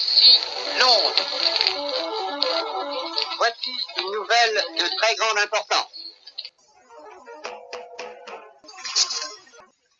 Voici Londres. Voici une nouvelle de très grande importance.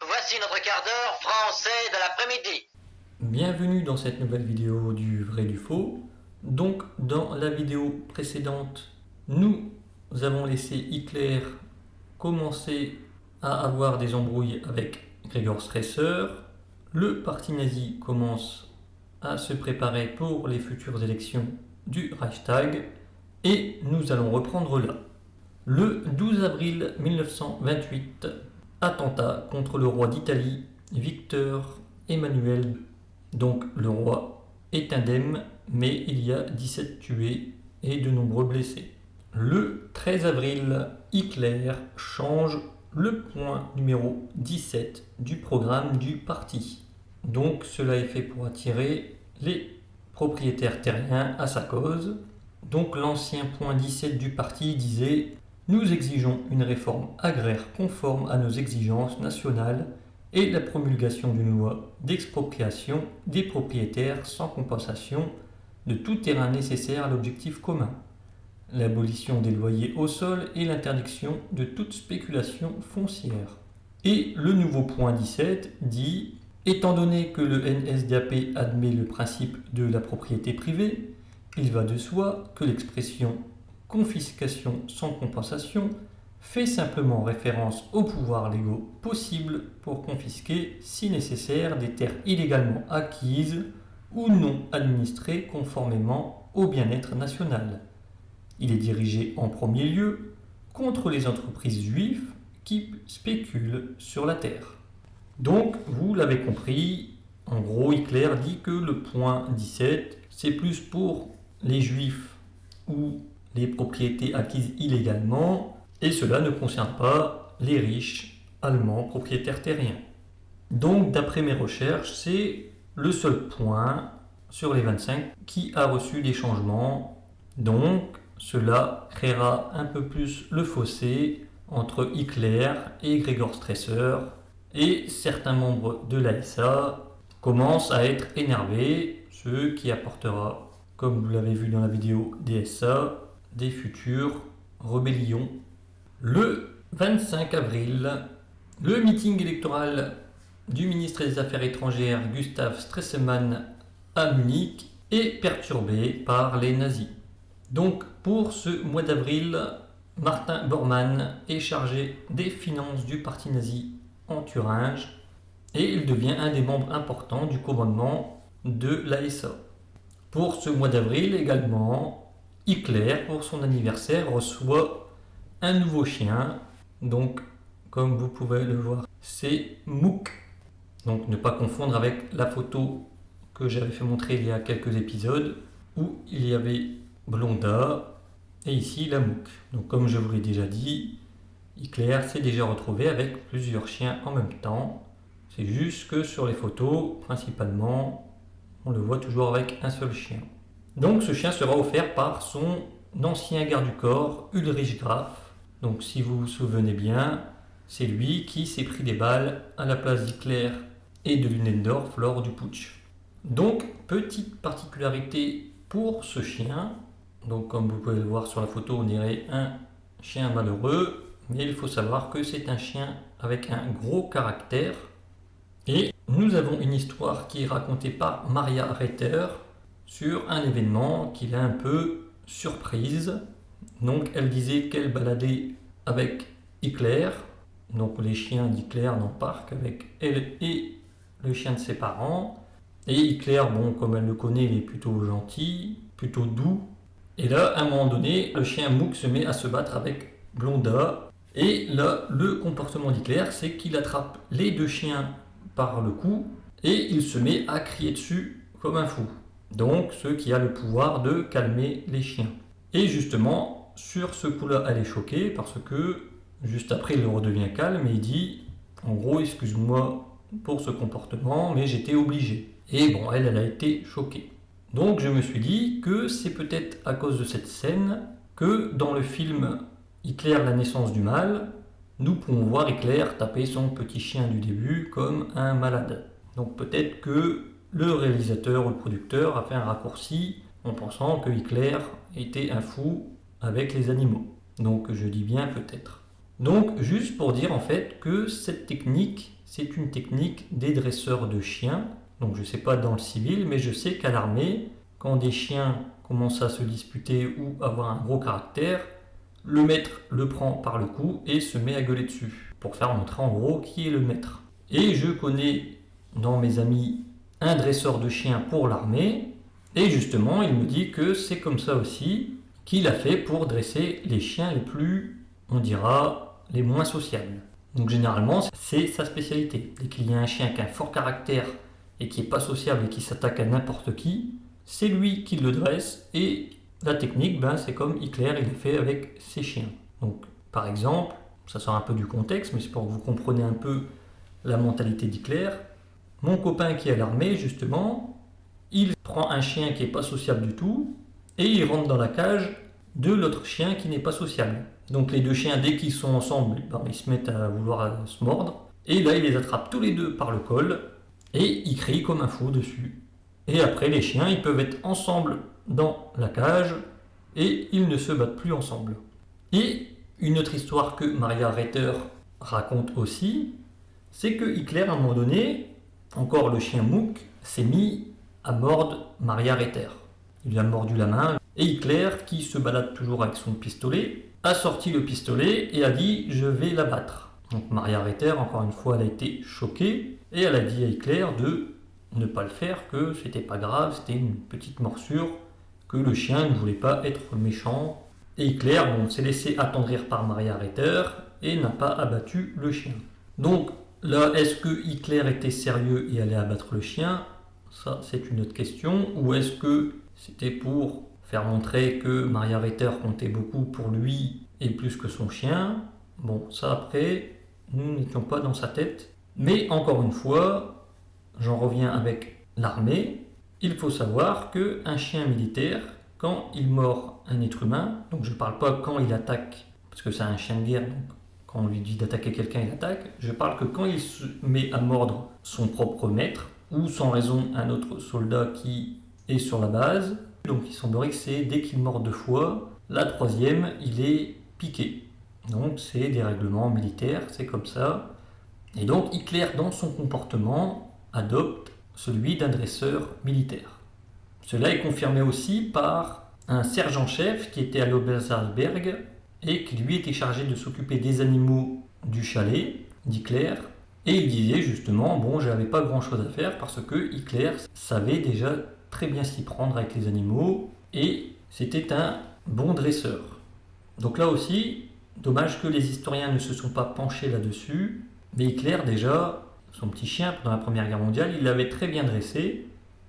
Voici notre quart d'heure français de l'après-midi. Bienvenue dans cette nouvelle vidéo du vrai du faux. Donc dans la vidéo précédente, nous avons laissé Hitler commencer à avoir des embrouilles avec Gregor Stresser. Le parti nazi commence à se préparer pour les futures élections du Reichstag et nous allons reprendre là. Le 12 avril 1928, attentat contre le roi d'Italie, Victor Emmanuel. Donc le roi est indemne, mais il y a 17 tués et de nombreux blessés. Le 13 avril, Hitler change le point numéro 17 du programme du parti. Donc cela est fait pour attirer les propriétaires terriens à sa cause. Donc l'ancien point 17 du parti disait « Nous exigeons une réforme agraire conforme à nos exigences nationales et la promulgation d'une loi d'expropriation des propriétaires sans compensation de tout terrain nécessaire à l'objectif commun, l'abolition des loyers au sol et l'interdiction de toute spéculation foncière. » Et le nouveau point 17 dit « Étant donné que le NSDAP admet le principe de la propriété privée, il va de soi que l'expression « confiscation sans compensation » fait simplement référence aux pouvoirs légaux possibles pour confisquer, si nécessaire, des terres illégalement acquises ou non administrées conformément au bien-être national. Il est dirigé en premier lieu contre les entreprises juives qui spéculent sur la terre. Donc, vous l'avez compris, en gros, Hitler dit que le point 17, c'est plus pour les juifs ou les propriétés acquises illégalement, et cela ne concerne pas les riches allemands propriétaires terriens. Donc, d'après mes recherches, c'est le seul point sur les 25 qui a reçu des changements. Donc, cela créera un peu plus le fossé entre Hitler et Gregor Stresser, et certains membres de l'ASA commencent à être énervés, ce qui apportera, comme vous l'avez vu dans la vidéo DSA, des futures rébellions. Le 25 avril, le meeting électoral du ministre des Affaires étrangères Gustav Stresemann à Munich est perturbé par les nazis. Donc pour ce mois d'avril, Martin Bormann est chargé des finances du parti nazi en Thuringe et il devient un des membres importants du commandement de l'ASA. Pour ce mois d'avril également, Hitler, pour son anniversaire, reçoit un nouveau chien. Donc, comme vous pouvez le voir, c'est Mouk. Donc, ne pas confondre avec la photo que j'avais fait montrer il y a quelques épisodes où il y avait Blonda et ici la Mouk. Donc, comme je vous l'ai déjà dit, Hitler s'est déjà retrouvé avec plusieurs chiens en même temps. C'est juste que sur les photos, principalement, on le voit toujours avec un seul chien. Donc ce chien sera offert par son ancien garde du corps, Ulrich Graf. Donc si vous vous souvenez bien, c'est lui qui s'est pris des balles à la place d'Hitler et de Ludendorff lors du putsch. Donc petite particularité pour ce chien. Donc comme vous pouvez le voir sur la photo, on dirait un chien malheureux, mais il faut savoir que c'est un chien avec un gros caractère. Et nous avons une histoire qui est racontée par Maria Reiter sur un événement qui l'a un peu surprise. Donc elle disait qu'elle baladait avec Hitler, donc les chiens d'Hitler dans le parc avec elle et le chien de ses parents. Et Hitler, bon, comme elle le connaît, il est plutôt gentil, plutôt doux. Et là, à un moment donné, le chien Mouk se met à se battre avec Blonda. Et là, le comportement d'Hitler, c'est qu'il attrape les deux chiens par le cou et il se met à crier dessus comme un fou. Donc, ce qui a le pouvoir de calmer les chiens. Et justement, sur ce coup-là, elle est choquée parce que juste après, il redevient calme et il dit en gros, excuse-moi pour ce comportement, mais j'étais obligé. Et bon, elle a été choquée. Donc, je me suis dit que c'est peut-être à cause de cette scène que dans le film Hitler, la naissance du mal, nous pouvons voir Hitler taper son petit chien du début comme un malade. Donc peut-être que le réalisateur ou le producteur a fait un raccourci en pensant que Hitler était un fou avec les animaux. Donc je dis bien peut-être. Donc juste pour dire en fait que cette technique, c'est une technique des dresseurs de chiens. Donc je ne sais pas dans le civil, mais je sais qu'à l'armée, quand des chiens commencent à se disputer ou avoir un gros caractère, le maître le prend par le cou et se met à gueuler dessus, pour faire montrer en gros qui est le maître. Et je connais dans mes amis un dresseur de chiens pour l'armée, et justement il me dit que c'est comme ça aussi qu'il a fait pour dresser les chiens les plus, on dira, les moins sociables. Donc généralement c'est sa spécialité. Dès qu'il y a un chien qui a un fort caractère et qui n'est pas sociable et qui s'attaque à n'importe qui, c'est lui qui le dresse, et la technique, c'est comme Hitler il est fait avec ses chiens. Donc par exemple, ça sort un peu du contexte, mais c'est pour que vous compreniez un peu la mentalité d'Hitler. Mon copain qui est à l'armée, justement, il prend un chien qui n'est pas sociable du tout, et il rentre dans la cage de l'autre chien qui n'est pas sociable. Donc les deux chiens, dès qu'ils sont ensemble, ils se mettent à vouloir se mordre, et là il les attrape tous les deux par le col, et il crie comme un fou dessus. Et après les chiens, ils peuvent être ensemble dans la cage, et ils ne se battent plus ensemble. Et une autre histoire que Maria Reiter raconte aussi, c'est que Hitler, à un moment donné, encore le chien Mouk, s'est mis à mordre Maria Reiter. Il lui a mordu la main, et Hitler, qui se balade toujours avec son pistolet, a sorti le pistolet et a dit « je vais la battre ». Donc Maria Reiter, encore une fois, elle a été choquée, et elle a dit à Hitler de ne pas le faire, que c'était pas grave, c'était une petite morsure, que le chien ne voulait pas être méchant. Et Hitler s'est laissé attendrir par Maria Reiter et n'a pas abattu le chien. Donc là, est-ce que Hitler était sérieux et allait abattre le chien? Ça, c'est une autre question. Ou est-ce que c'était pour faire montrer que Maria Reiter comptait beaucoup pour lui et plus que son chien? Bon, ça après, nous n'étions pas dans sa tête. Mais encore une fois, j'en reviens avec l'armée. Il faut savoir qu'un chien militaire, quand il mord un être humain, donc je ne parle pas quand il attaque, parce que c'est un chien de guerre, donc quand on lui dit d'attaquer quelqu'un, il attaque. Je parle que quand il se met à mordre son propre maître, ou sans raison un autre soldat qui est sur la base, donc il semblerait que c'est dès qu'il mord 2 fois, la troisième, il est piqué. Donc c'est des règlements militaires, c'est comme ça. Et donc Hitler, dans son comportement, adopte celui d'un dresseur militaire. Cela est confirmé aussi par un sergent-chef qui était à l'Obersalzberg et qui lui était chargé de s'occuper des animaux du chalet d'Hitler. Et il disait justement, j'avais pas grand chose à faire parce que Hitler savait déjà très bien s'y prendre avec les animaux et c'était un bon dresseur. Donc là aussi, dommage que les historiens ne se sont pas penchés là-dessus, mais Hitler déjà, son petit chien pendant la Première Guerre mondiale, il l'avait très bien dressé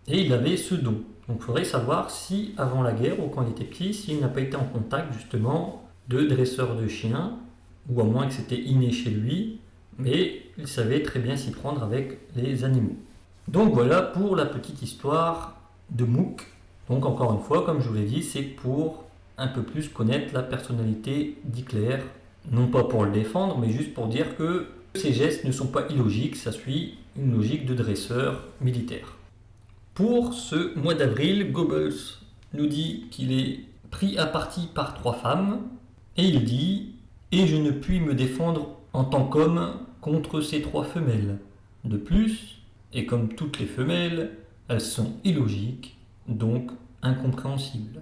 et il avait ce don. Donc il faudrait savoir si avant la guerre ou quand il était petit, s'il n'a pas été en contact justement de dresseurs de chiens, ou à moins que c'était inné chez lui, mais il savait très bien s'y prendre avec les animaux. Donc voilà pour la petite histoire de Mouk. Donc encore une fois, comme je vous l'ai dit, c'est pour un peu plus connaître la personnalité d'Hitler, non pas pour le défendre, mais juste pour dire que ces gestes ne sont pas illogiques, ça suit une logique de dresseur militaire. Pour ce mois d'avril, Goebbels nous dit qu'il est pris à partie par 3 femmes, et il dit « Et je ne puis me défendre en tant qu'homme contre ces 3 femelles. De plus, et comme toutes les femelles, elles sont illogiques, donc incompréhensibles. »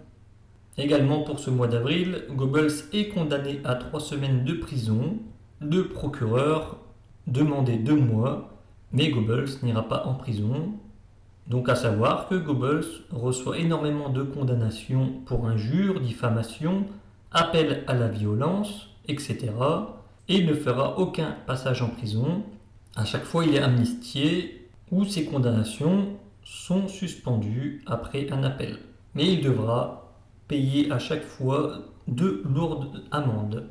Également pour ce mois d'avril, Goebbels est condamné à 3 semaines de prison. Le procureur demandait 2 mois, mais Goebbels n'ira pas en prison. Donc à savoir que Goebbels reçoit énormément de condamnations pour injures, diffamation, appel à la violence, etc. Et il ne fera aucun passage en prison. À chaque fois, il est amnistié ou ses condamnations sont suspendues après un appel. Mais il devra payer à chaque fois de lourdes amendes.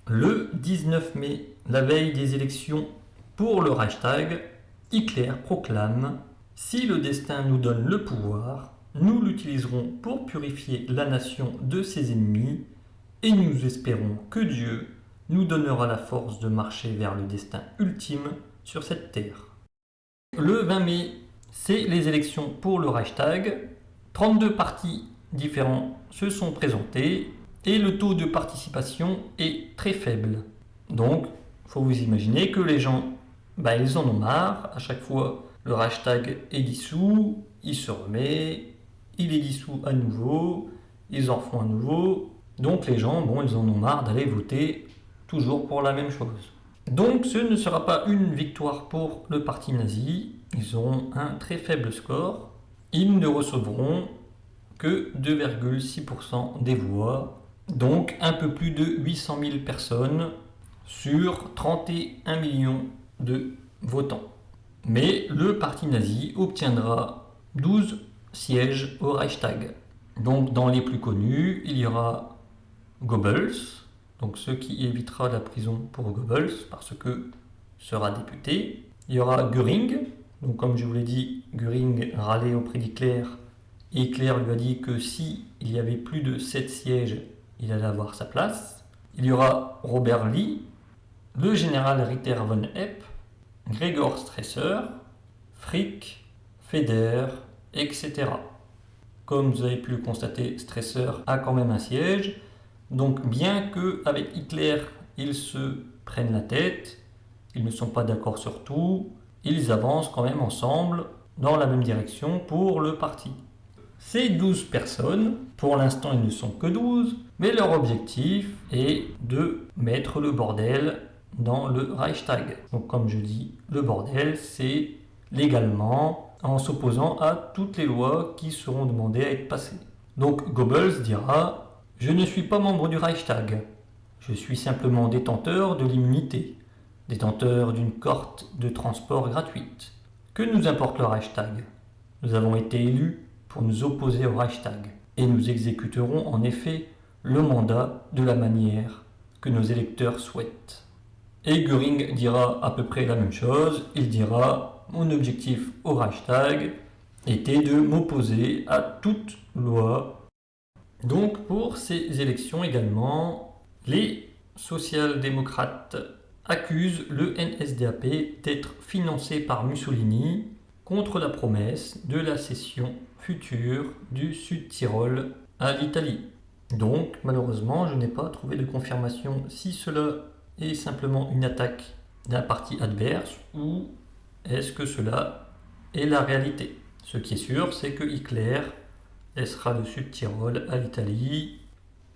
Le 19 mai, la veille des élections pour le Reichstag, Hitler proclame « Si le destin nous donne le pouvoir, nous l'utiliserons pour purifier la nation de ses ennemis et nous espérons que Dieu nous donnera la force de marcher vers le destin ultime sur cette terre. » Le 20 mai, c'est les élections pour le Reichstag. 32 partis différents se sont présentés et le taux de participation est très faible. Donc, il faut vous imaginer que les gens, ils en ont marre. À chaque fois, le Reichstag est dissous, il se remet, il est dissous à nouveau, ils en font à nouveau. Donc les gens, ils en ont marre d'aller voter toujours pour la même chose. Donc ce ne sera pas une victoire pour le parti nazi, ils ont un très faible score. Ils ne recevront que 2,6% des voix, donc un peu plus de 800 000 personnes sur 31 millions de votants. Mais le parti nazi obtiendra 12 sièges au Reichstag. Donc dans les plus connus, il y aura Goebbels, donc ce qui évitera la prison pour Goebbels parce que sera député. Il y aura Göring, donc comme je vous l'ai dit, Göring râlait auprès d'Hitler. Hitler lui a dit que si il y avait plus de 7 sièges, il allait avoir sa place. Il y aura Robert Lee, le général Ritter von Epp, Gregor Stresser, Frick, Feder, etc. Comme vous avez pu le constater, Stresser a quand même un siège. Donc bien qu'avec Hitler, ils se prennent la tête, ils ne sont pas d'accord sur tout, ils avancent quand même ensemble dans la même direction pour le parti. Ces 12 personnes, pour l'instant ils ne sont que 12, mais leur objectif est de mettre le bordel dans le Reichstag. Donc comme je dis, le bordel c'est légalement en s'opposant à toutes les lois qui seront demandées à être passées. Donc Goebbels dira « Je ne suis pas membre du Reichstag, je suis simplement détenteur de l'immunité, détenteur d'une carte de transport gratuite. Que nous importe le Reichstag? Nous avons été élus pour nous opposer au Reichstag, et nous exécuterons en effet le mandat de la manière que nos électeurs souhaitent. » Et Göring dira à peu près la même chose, il dira « Mon objectif au Reichstag était de m'opposer à toute loi. » Donc pour ces élections également, les social-démocrates accusent le NSDAP d'être financé par Mussolini contre la promesse de la cession future du Sud-Tyrol à l'Italie. Donc malheureusement, je n'ai pas trouvé de confirmation si cela est simplement une attaque d'un parti adverse ou est-ce que cela est la réalité. Ce qui est sûr, c'est que Hitler laissera le Sud-Tyrol à l'Italie.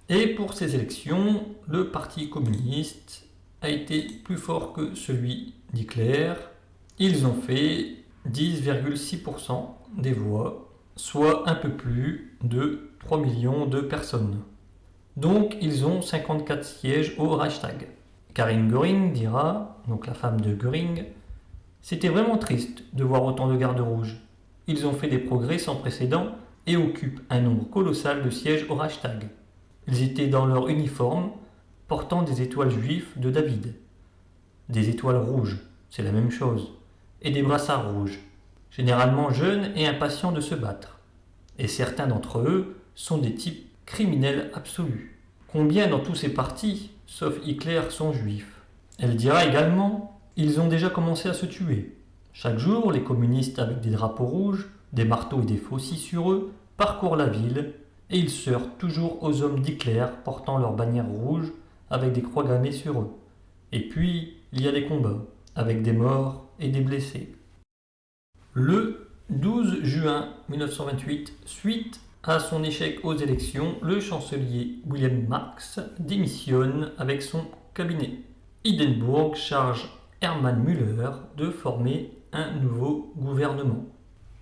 Et pour ces élections, le parti communiste a été plus fort que celui d'Hitler. Ils ont fait 10,6% des voix, soit un peu plus de 3 millions de personnes. Donc ils ont 54 sièges au Reichstag. Karin Göring dira, donc la femme de Göring, « C'était vraiment triste de voir autant de gardes rouges. Ils ont fait des progrès sans précédent et occupent un nombre colossal de sièges au Reichstag. Ils étaient dans leur uniforme, portant des étoiles juives de David. Des étoiles rouges, c'est la même chose, et des brassards rouges, généralement jeunes et impatients de se battre. Et certains d'entre eux sont des types criminels absolus. Combien dans tous ces partis, sauf Hitler, sont juifs? » Elle dira également « Ils ont déjà commencé à se tuer. Chaque jour, les communistes avec des drapeaux rouges, des marteaux et des faucilles sur eux, parcourent la ville et ils se heurtent toujours aux hommes d'Hitler portant leurs bannières rouges avec des croix gammées sur eux. Et puis, il y a des combats, avec des morts et des blessés. » Le 12 juin 1928, suite à son échec aux élections, le chancelier Wilhelm Marx démissionne avec son cabinet. Hindenburg charge Hermann Müller de former un nouveau gouvernement.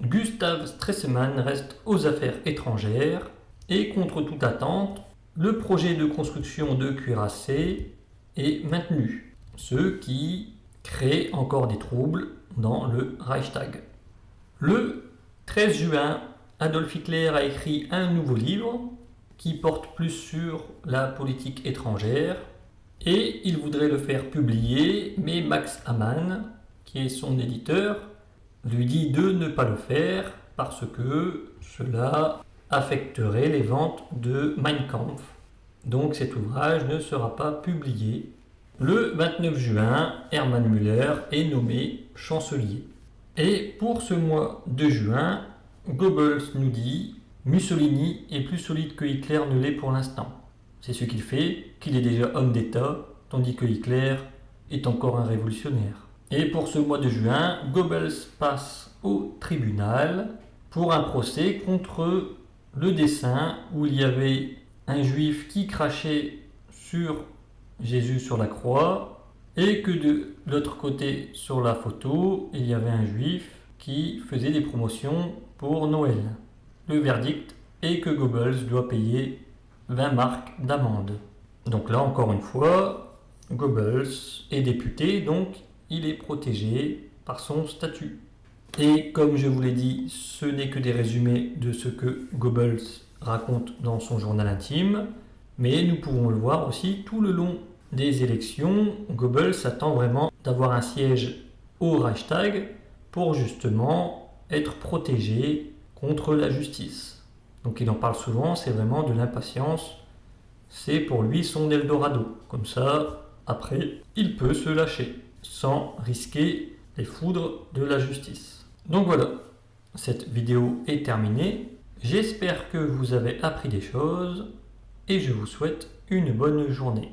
Gustav Stresemann reste aux affaires étrangères et contre toute attente, le projet de construction de cuirassés est maintenu, ce qui crée encore des troubles dans le Reichstag. Le 13 juin, Adolf Hitler a écrit un nouveau livre qui porte plus sur la politique étrangère et il voudrait le faire publier, mais Max Amann, qui est son éditeur, lui dit de ne pas le faire parce que cela affecterait les ventes de Mein Kampf. Donc cet ouvrage ne sera pas publié. Le 29 juin, Hermann Müller est nommé chancelier. Et pour ce mois de juin, Goebbels nous dit « Mussolini est plus solide que Hitler ne l'est pour l'instant ». C'est ce qu'il fait, qu'il est déjà homme d'État, tandis que Hitler est encore un révolutionnaire. Et pour ce mois de juin, Goebbels passe au tribunal pour un procès contre le dessin où il y avait un juif qui crachait sur Jésus sur la croix et que de l'autre côté sur la photo, il y avait un juif qui faisait des promotions pour Noël. Le verdict est que Goebbels doit payer 20 marks d'amende. Donc là, encore une fois, Goebbels est député, donc il est protégé par son statut. Et comme je vous l'ai dit, ce n'est que des résumés de ce que Goebbels raconte dans son journal intime, mais nous pouvons le voir aussi tout le long des élections. Goebbels attend vraiment d'avoir un siège au Reichstag pour justement être protégé contre la justice. Donc il en parle souvent, c'est vraiment de l'impatience, c'est pour lui son Eldorado. Comme ça, après, il peut se lâcher sans risquer les foudres de la justice. Donc voilà, cette vidéo est terminée. J'espère que vous avez appris des choses et je vous souhaite une bonne journée.